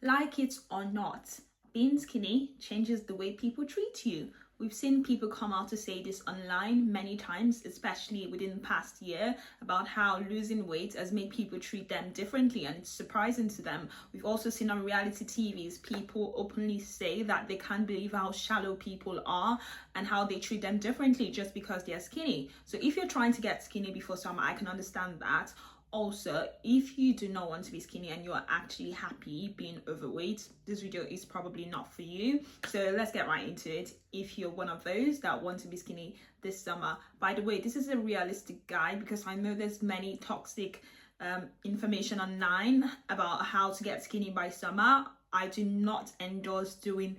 Like it or not, being skinny changes the way people treat you. We've seen people come out to say this online many times, especially within the past year, about how losing weight has made people treat them differently and it's surprising to them. We've also seen on reality TVs people openly say that they can't believe how shallow people are and how they treat them differently just because they're skinny. So if you're trying to get skinny before summer, I can understand that. Also, if you do not want to be skinny and you're actually happy being overweight, this video is probably not for you. So let's get right into it. If you're one of those that want to be skinny this summer, by the way, this is a realistic guide because I know there's many toxic information online about how to get skinny by summer. I do not endorse doing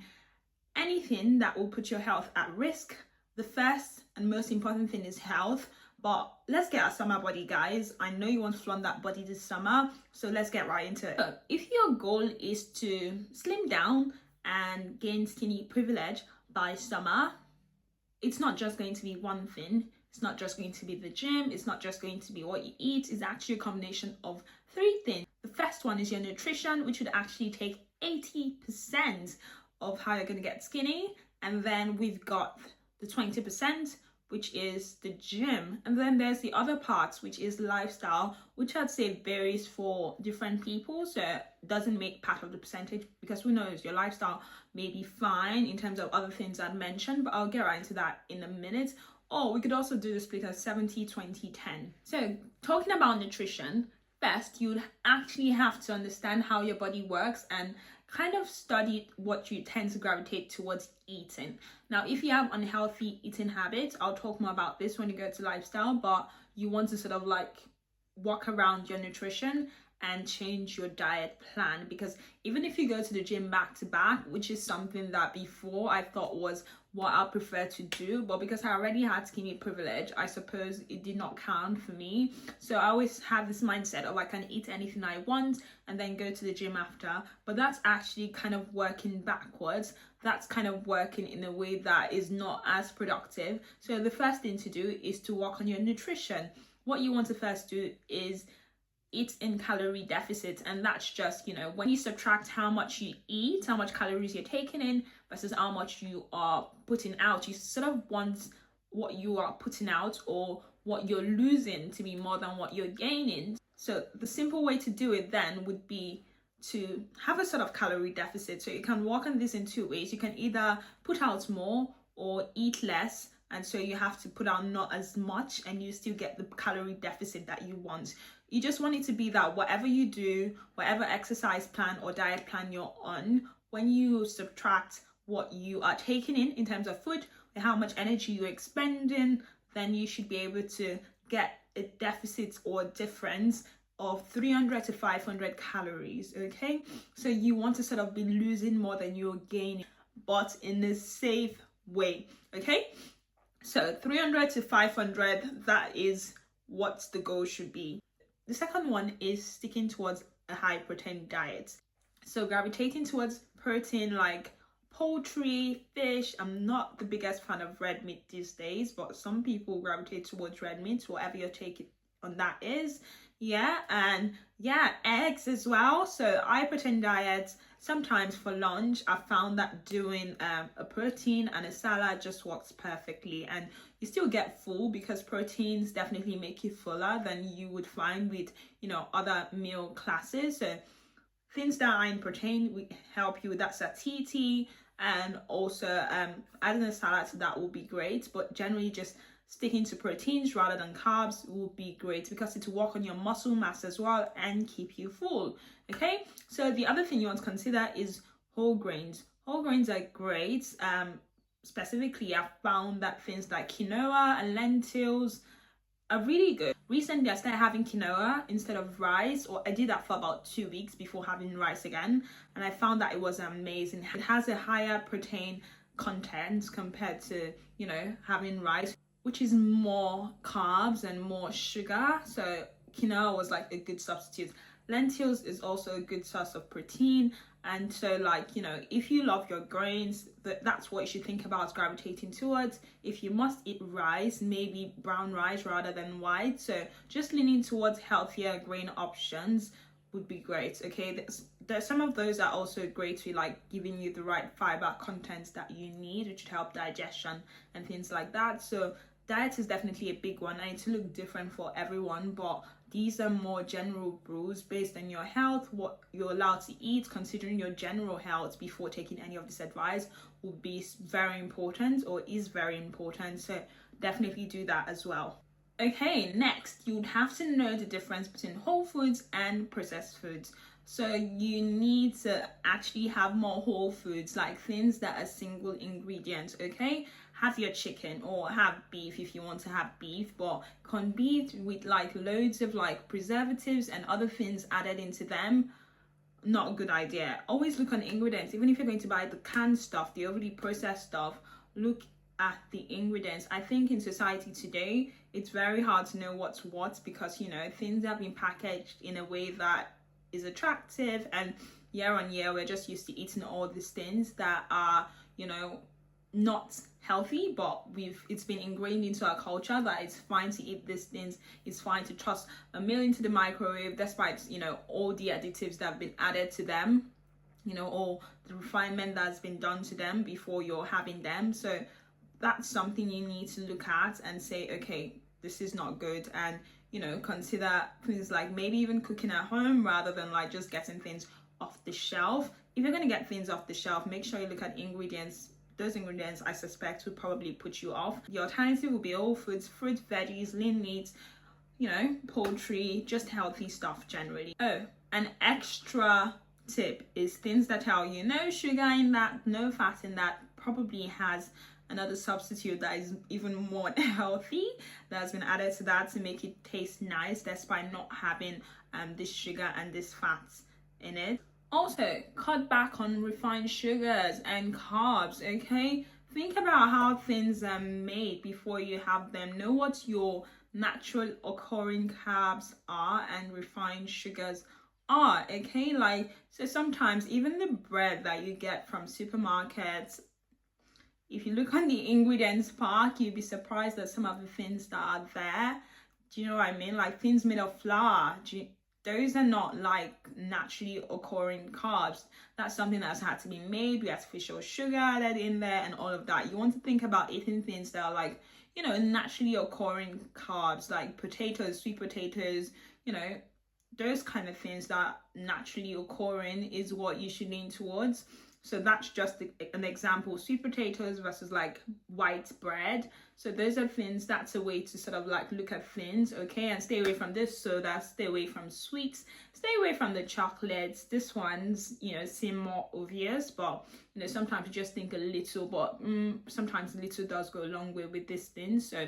anything that will put your health at risk. The first and most important thing is health. But let's get a summer body, guys. I know you want to flaunt that body this summer, so let's get right into it. So if your goal is to slim down and gain skinny privilege by summer, it's not just going to be one thing. It's not just going to be the gym. It's not just going to be what you eat. It's actually a combination of three things. The first one is your nutrition, which would actually take 80% of how you're going to get skinny. And then we've got the 20%, which is the gym, and then there's the other parts, which is lifestyle, which I'd say varies for different people, so it doesn't make part of the percentage because who knows, your lifestyle may be fine in terms of other things I'd mentioned, but I'll get right into that in a minute. Or we could also do the split as 70 20 10. So talking about nutrition, first you'll actually have to understand how your body works and kind of study what you tend to gravitate towards eating. Now, if you have unhealthy eating habits, I'll talk more about this when you go to lifestyle, but you want to sort of like walk around your nutrition and change your diet plan, because even if you go to the gym back to back, which is something that before I thought was what I prefer to do, but because I already had skinny privilege, I suppose it did not count for me. So I always have this mindset of I can eat anything I want and then go to the gym after, but that's actually kind of working backwards. That's kind of working in a way that is not as productive. So the first thing to do is to work on your nutrition. What you want to first do is eat in calorie deficit, and that's just, you know, when you subtract how much you eat, how much calories you're taking in versus how much you are putting out, you sort of want what you are putting out or what you're losing to be more than what you're gaining. So the simple way to do it then would be to have a sort of calorie deficit. So you can work on this in two ways. You can either put out more or eat less, and so you have to put out not as much and you still get the calorie deficit that you want. You just want it to be that whatever you do, whatever exercise plan or diet plan you're on, when you subtract what you are taking in terms of food and how much energy you're expending, then you should be able to get a deficit or difference of 300 to 500 calories, okay? So you want to sort of be losing more than you're gaining, but in a safe way, okay? So 300 to 500, that is what the goal should be. The second one is sticking towards a high protein diet. So gravitating towards protein like poultry, fish. I'm not the biggest fan of red meat these days, but some people gravitate towards red meat, whatever your take on that is. Yeah, and yeah, eggs as well. So high protein diets. Sometimes for lunch, I found that doing a protein and a salad just works perfectly, and you still get full because proteins definitely make you fuller than you would find with, you know, other meal classes. So things that are in protein will help you with that satiety, and also adding a salad to that will be great, but generally just sticking to proteins rather than carbs will be great because it will work on your muscle mass as well and keep you full. Okay, so the other thing you want to consider is whole grains. Whole grains are great. Specifically, I've found that things like quinoa and lentils are really good. Recently, I started having quinoa instead of rice, or I did that for about 2 weeks before having rice again, and I found that it was amazing. It has a higher protein content compared to, you know, having rice, which is more carbs and more sugar. So quinoa was like a good substitute. Lentils is also a good source of protein, and so, like, you know, if you love your grains, that's what you should think about gravitating towards. If you must eat rice, maybe brown rice rather than white. So just leaning towards healthier grain options would be great. Okay, some of those are also great to like giving you the right fiber contents that you need, which would help digestion and things like that. So diet is definitely a big one, and it look different for everyone, but these are more general rules based on your health, what you're allowed to eat. Considering your general health before taking any of this advice will be very important, or is very important, so definitely do that as well. Okay, next, you'd have to know the difference between whole foods and processed foods. So you need to actually have more whole foods, like things that are single ingredients, okay? Have your chicken, or have beef if you want to have beef, but can't be with like loads of like preservatives and other things added into them. Not a good idea. Always look on ingredients. Even if you're going to buy the canned stuff, the overly processed stuff, look at the ingredients. I think in society today, it's very hard to know what's what, because you know, things have been packaged in a way that is attractive, and year on year we're just used to eating all these things that are, you know, not healthy, but it's been ingrained into our culture that it's fine to eat these things, it's fine to toss a meal into the microwave despite, you know, all the additives that have been added to them, you know, all the refinement that's been done to them before you're having them. So that's something you need to look at and say, okay, this is not good, and you know, consider things like maybe even cooking at home rather than like just getting things off the shelf. If you're going to get things off the shelf, make sure you look at ingredients. Those ingredients I suspect will probably put you off. The alternative will be whole foods, fruit, veggies, lean meats, you know, poultry, just healthy stuff generally. Oh, an extra tip is things that tell you no sugar in that, no fat in that, probably has another substitute that is even more healthy that has been added to that to make it taste nice despite not having this sugar and this fats in it. Also, cut back on refined sugars and carbs, okay? Think about how things are made before you have them. Know what your natural occurring carbs are and refined sugars are, okay? Like, so sometimes even the bread that you get from supermarkets, if you look on the ingredients part, you'd be surprised at some of the things that are there. Do you know what I mean? Like things made of flour. Those are not like naturally occurring carbs. That's something that's had to be made with artificial sugar added in there and all of that. You want to think about eating things that are like, you know, naturally occurring carbs, like potatoes, sweet potatoes, you know, those kind of things that naturally occurring is what you should lean towards. So that's just an example, sweet potatoes versus like white bread. So those are things, that's a way to sort of like look at things, okay? And stay away from this soda, stay away from sweets, stay away from the chocolates. This one's, you know, seem more obvious, but you know, sometimes you just think a little, but sometimes a little does go a long way with this thing. So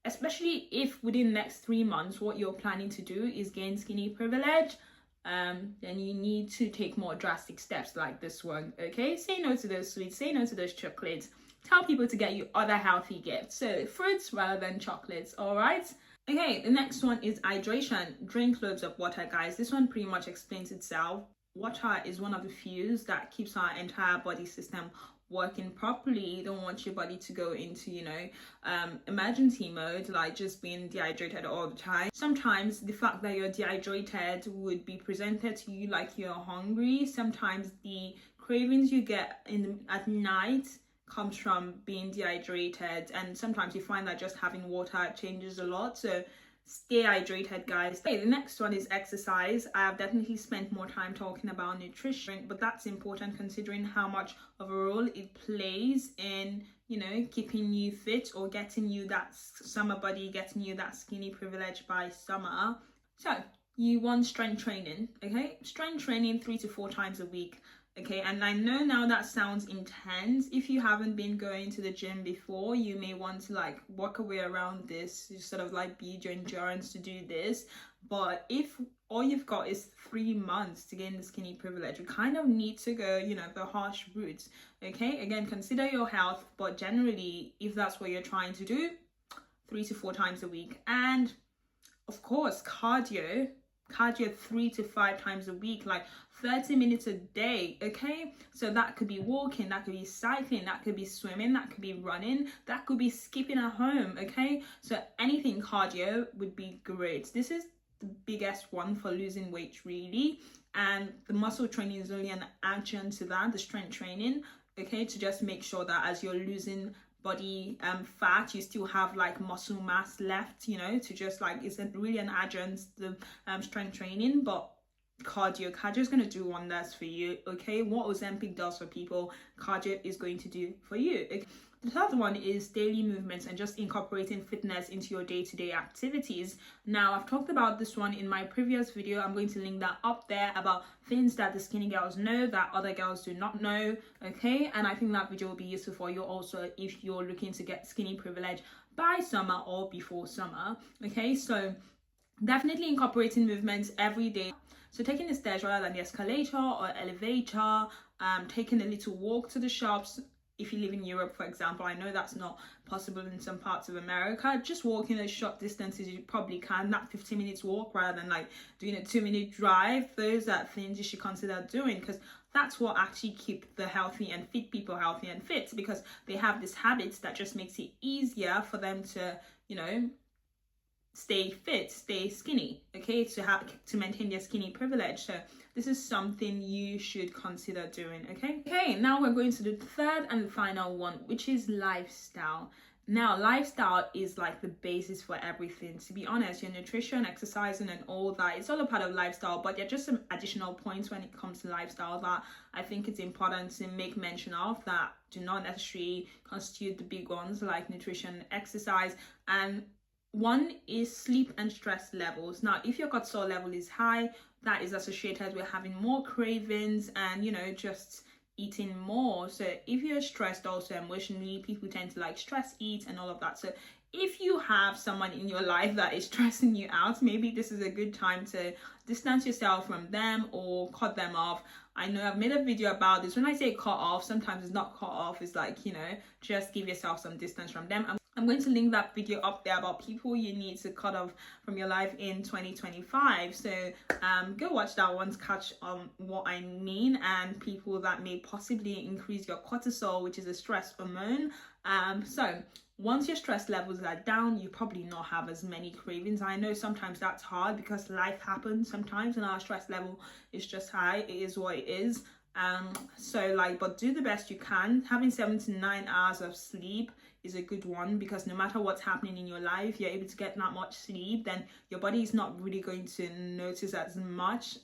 especially if within the next 3 months, what you're planning to do is gain skinny privilege, then you need to take more drastic steps like this one, okay? Say no to those sweets, say no to those chocolates. Tell people to get you other healthy gifts, so fruits rather than chocolates, all right? Okay, the next one is hydration. Drink loads of water, guys. This one pretty much explains itself. Water is one of the fuels that keeps our entire body system working properly. You don't want your body to go into, you know, emergency mode, like just being dehydrated all the time. Sometimes the fact that you're dehydrated would be presented to you like you're hungry. Sometimes the cravings you get at night comes from being dehydrated, and sometimes you find that just having water changes a lot. So stay hydrated, guys. Okay, the next one is exercise. I have definitely spent more time talking about nutrition, but that's important considering how much of a role it plays in, you know, keeping you fit or getting you that summer body, getting you that skinny privilege by summer. So you want strength training, okay? Strength training 3 to 4 times a week. Okay, and I know now that sounds intense. If you haven't been going to the gym before, you may want to like work a way around this, you sort of like build your endurance to do this. But if all you've got is 3 months to gain the skinny privilege, you kind of need to go, you know, the harsh route. Okay, again, consider your health, but generally, if that's what you're trying to do, 3 to 4 times a week. And of course, cardio 3 to 5 times a week, like 30 minutes a day, okay? So that could be walking, that could be cycling, that could be swimming, that could be running, that could be skipping at home, okay? So anything cardio would be great. This is the biggest one for losing weight, really. and the muscle training is only an adjunct to that, the strength training, okay, to just make sure that as you're losing body fat, you still have like muscle mass left, you know, to just like, it's really an adjunct to strength training. But cardio is going to do wonders for you, okay? What Ozempic does for people, cardio is going to do for you, okay? The third one is daily movements and just incorporating fitness into your day-to-day activities. Now, I've talked about this one in my previous video. I'm going to link that up there, about things that the skinny girls know that other girls do not know, okay? And I think that video will be useful for you also if you're looking to get skinny privilege by summer or before summer, okay? So definitely incorporating movements every day. So taking the stairs rather than the escalator or elevator, taking a little walk to the shops. If you live in Europe, for example, I know that's not possible in some parts of America. Just walking those short distances, you probably can. That 15 minutes walk rather than like doing a 2-minute drive. Those are things you should consider doing, because that's what actually keep the healthy and fit people healthy and fit, because they have this habit that just makes it easier for them to, you know, stay fit, stay skinny, okay, to maintain their skinny privilege. So this is something you should consider doing, okay. Now we're going to the third and final one, which is lifestyle. Now, lifestyle is like the basis for everything. To be honest, your nutrition, exercising and all that, it's all a part of lifestyle, but there are just some additional points when it comes to lifestyle that I think it's important to make mention of, that do not necessarily constitute the big ones like nutrition, exercise. And one is sleep and stress levels. Now, if your cortisol level is high, that is associated with having more cravings and, you know, just eating more. So if you're stressed also emotionally, people tend to like stress eat and all of that. So if you have someone in your life that is stressing you out, maybe this is a good time to distance yourself from them or cut them off. I know I've made a video about this. When I say cut off, sometimes it's not cut off, it's like, you know, just give yourself some distance from them. I'm going to link that video up there about people you need to cut off from your life in 2025. So go watch that one to catch what I mean, and people that may possibly increase your cortisol, which is a stress hormone. So once your stress levels are down, you probably not have as many cravings. I know sometimes that's hard because life happens sometimes and our stress level is just high. It is what it is. So like, but do the best you can. Having 7 to 9 hours of sleep is a good one, because no matter what's happening in your life, you're able to get that much sleep, then your body is not really going to notice as much.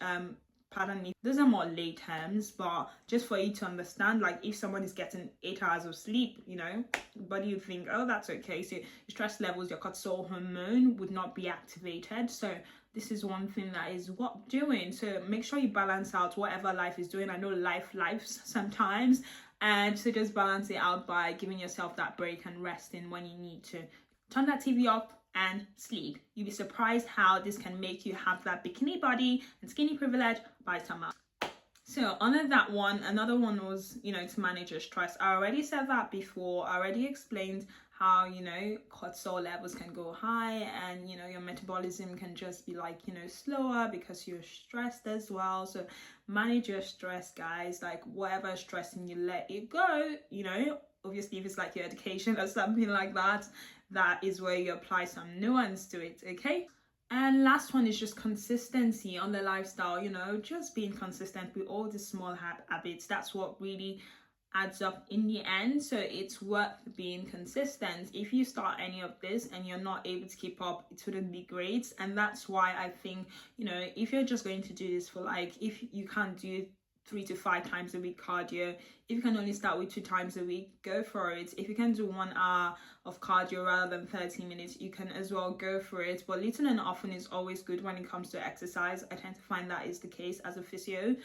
Pardon me, those are more lay terms, but just for you to understand, like if someone is getting 8 hours of sleep, you know, body would think, oh, that's okay. So your stress levels, your cortisol hormone would not be activated. So this is one thing that is worth doing. So make sure you balance out whatever life is doing. I know lives sometimes, and so just balance it out by giving yourself that break and resting when you need to. Turn that TV off and sleep. You'll be surprised how this can make you have that bikini body and skinny privilege by summer. So under that one, another one was, you know, to manage your stress. I already said that before. I already explained how, you know, cortisol levels can go high and, you know, your metabolism can just be like, you know, slower because you're stressed as well. So manage your stress, guys. Like whatever is stressing you, let it go. You know, obviously if it's like your education or something like that, that is where you apply some nuance to it, okay? And last one is just consistency on the lifestyle, you know, just being consistent with all the small habits. That's what really adds up in the end. So it's worth being consistent. If you start any of this and you're not able to keep up, it wouldn't be great. And that's why I think, you know, if you're just going to do this for like, if you can't do 3 to 5 times a week cardio, if you can only start with 2 times a week, go for it. If you can do 1 hour of cardio rather than 30 minutes, you can as well go for it. But little and often is always good when it comes to exercise. I tend to find that is the case as a physio,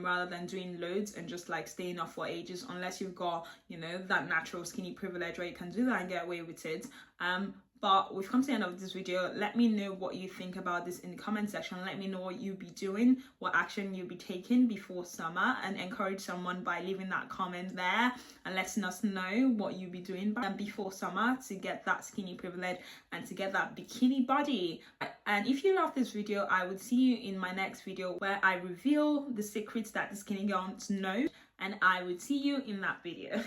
rather than doing loads and just like staying off for ages, unless you've got, you know, that natural skinny privilege where you can do that and get away with it. But we've come to the end of this video. Let me know what you think about this in the comment section. Let me know what you'll be doing, what action you'll be taking before summer, and encourage someone by leaving that comment there and letting us know what you'll be doing before summer to get that skinny privilege and to get that bikini body. And if you love this video, I would see you in my next video where I reveal the secrets that the skinny girls know, and I would see you in that video.